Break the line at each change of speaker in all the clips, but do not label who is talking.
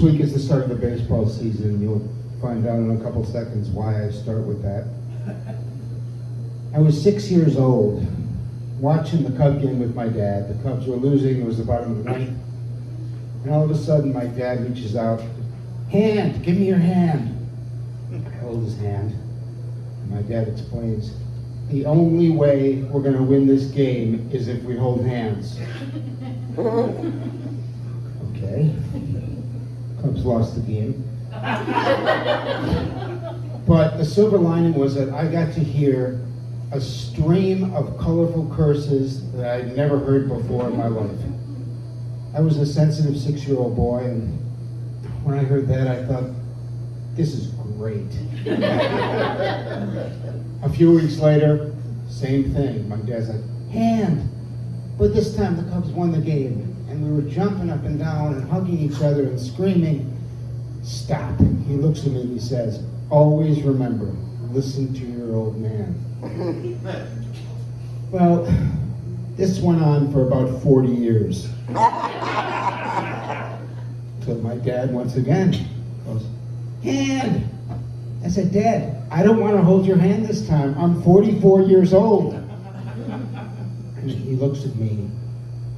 This week is the start of the baseball season. You'll find out in a couple seconds why I start with that. I was 6 years old, watching the Cub game with my dad. The Cubs were losing. It was the bottom of the ninth. And all of a sudden, my dad reaches out, "Hand, give me your hand." I hold his hand. And my dad explains, "The only way we're going to win this game is if we hold hands." Okay. Cubs lost the game. But the silver lining was that I got to hear a stream of colorful curses that I'd never heard before in my life. I was a sensitive 6-year-old boy, and when I heard that, I thought, this is great. A few weeks later, same thing. My dad's like, "Hand." But this time the Cubs won the game, and we were jumping up and down and hugging each other and screaming. "Stop." He looks at me and he says, "Always remember, listen to your old man." Well, this went on for about 40 years. So my dad once again goes, "Hand." I said, "Dad, I don't want to hold your hand this time. I'm 44 years old." And he looks at me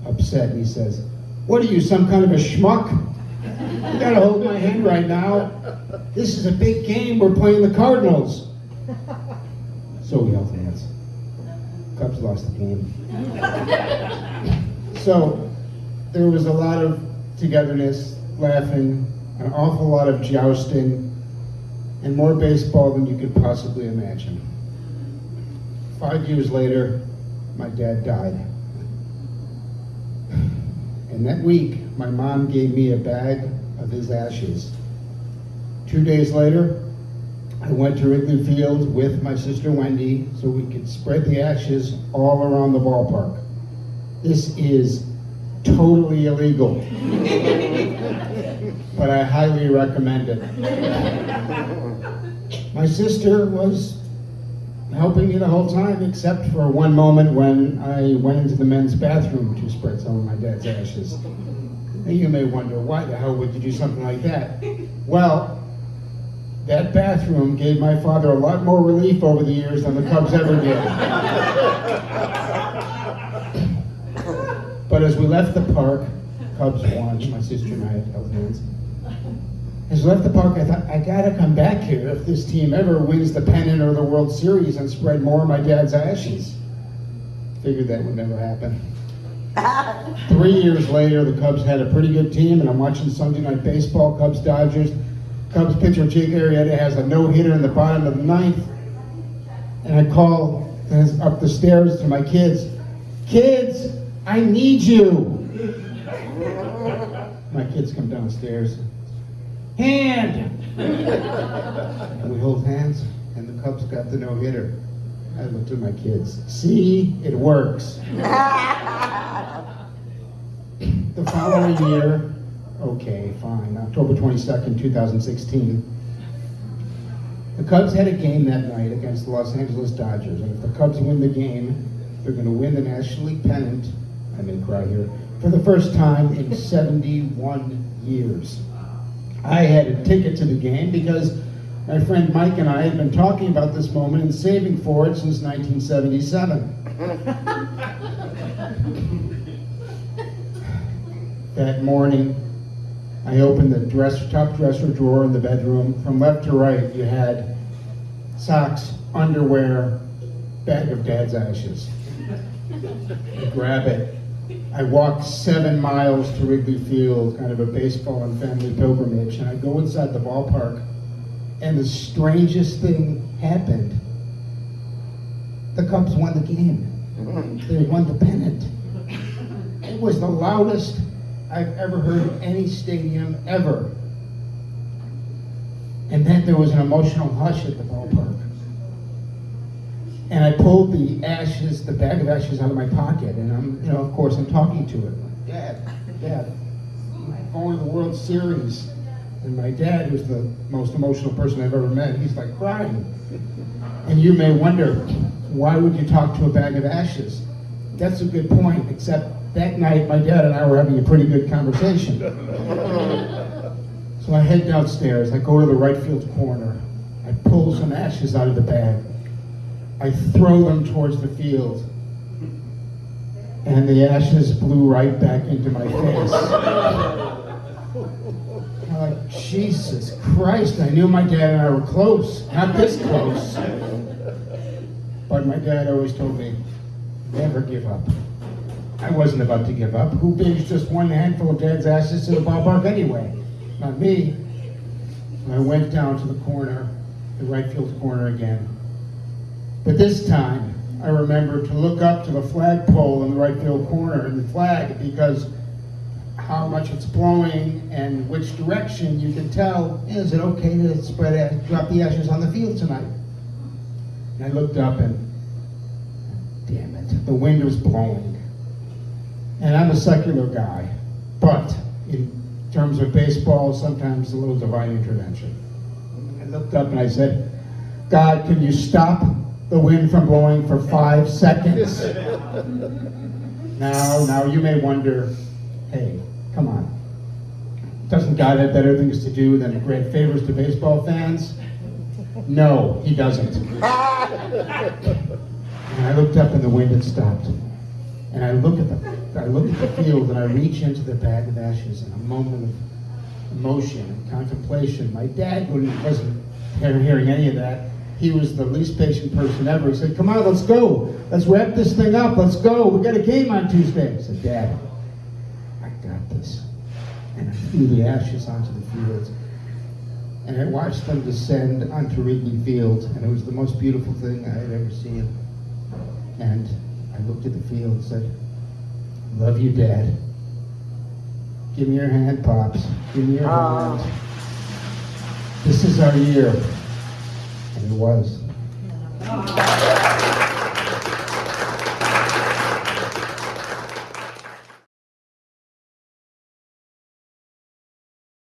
upset and he says, "What are you, some kind of a schmuck? You gotta hold my hand right now. This is a big game. We're playing the Cardinals." So we held hands. Cubs lost the game. So there was a lot of togetherness, laughing, an awful lot of jousting, and more baseball than you could possibly imagine. 5 years later, my dad died. And that week, my mom gave me a bag of his ashes. 2 days later, I went to Wrigley Field with my sister Wendy so we could spread the ashes all around the ballpark. This is totally illegal, but I highly recommend it. My sister was helping me the whole time, except for one moment when I went into the men's bathroom to spread some of my dad's ashes. And you may wonder, why the hell would you do something like that? Well, that bathroom gave my father a lot more relief over the years than the Cubs ever did. But as we left the park, Cubs won, my sister and I held hands. As we left the park, I thought, I gotta come back here if this team ever wins the pennant or the World Series and spread more of my dad's ashes. Figured that would never happen. 3 years later, the Cubs had a pretty good team, and I'm watching Sunday Night Baseball, Cubs-Dodgers. Cubs pitcher Jake Arrieta has a no-hitter in the bottom of the ninth, and I call up the stairs to my kids, "Kids, I need you." My kids come downstairs. "Hand!" And we hold hands, and the Cubs got the no-hitter. I looked at my kids. "See, it works." The following year, okay, fine, October 22nd, 2016, the Cubs had a game that night against the Los Angeles Dodgers, and if the Cubs win the game, they're going to win the National League pennant, I may cry here, for the first time in 71 years. I had a ticket to the game because my friend Mike and I had been talking about this moment and saving for it since 1977. That morning, I opened the top dresser drawer in the bedroom. From left to right, you had socks, underwear, bag of dad's ashes. I grab it. I walked 7 miles to Wrigley Field, kind of a baseball and family pilgrimage, and I go inside the ballpark, and the strangest thing happened. The Cubs won the game. They won the pennant. It was the loudest I've ever heard in any stadium ever. And then there was an emotional hush at the ballpark. And I pulled the ashes, the bag of ashes out of my pocket, and of course I'm talking to it. Dad, I'm going to the World Series. And my dad, who's the most emotional person I've ever met, he's like crying. And you may wonder, why would you talk to a bag of ashes? That's a good point, except that night my dad and I were having a pretty good conversation. So I head downstairs, I go to the right field corner, I pull some ashes out of the bag, I throw them towards the field, and the ashes blew right back into my face. I'm like, Jesus Christ, I knew my dad and I were close, not this close. But my dad always told me, never give up. I wasn't about to give up. Who brings just one handful of dad's ashes to the ballpark anyway? Not me. I went down to the corner, the right field corner again. But this time, I remembered to look up to the flagpole in the right field corner and the flag, because how much it's blowing and which direction, you can tell, is it okay to drop the ashes on the field tonight? And I looked up and, damn it, the wind was blowing. And I'm a secular guy, but in terms of baseball, sometimes a little divine intervention. I looked up and I said, God, can you stop the wind from blowing for 5 seconds? Now you may wonder, hey, come on. Doesn't God have better things to do than grant favors to baseball fans? No, he doesn't. And I looked up and the wind had stopped. And I look at the field and I reach into the bag of ashes in a moment of emotion and contemplation. My dad wasn't hearing any of that. He was the least patient person ever. He said, come on, let's go. Let's wrap this thing up. Let's go. We got a game on Tuesday. I said, Dad, I got this. And I threw the ashes onto the field. And I watched them descend onto Wrigley Field. And it was the most beautiful thing I had ever seen. And I looked at the field and said, love you, Dad. Give me your hand, Pops. Give me your hand. This is our year. And it was.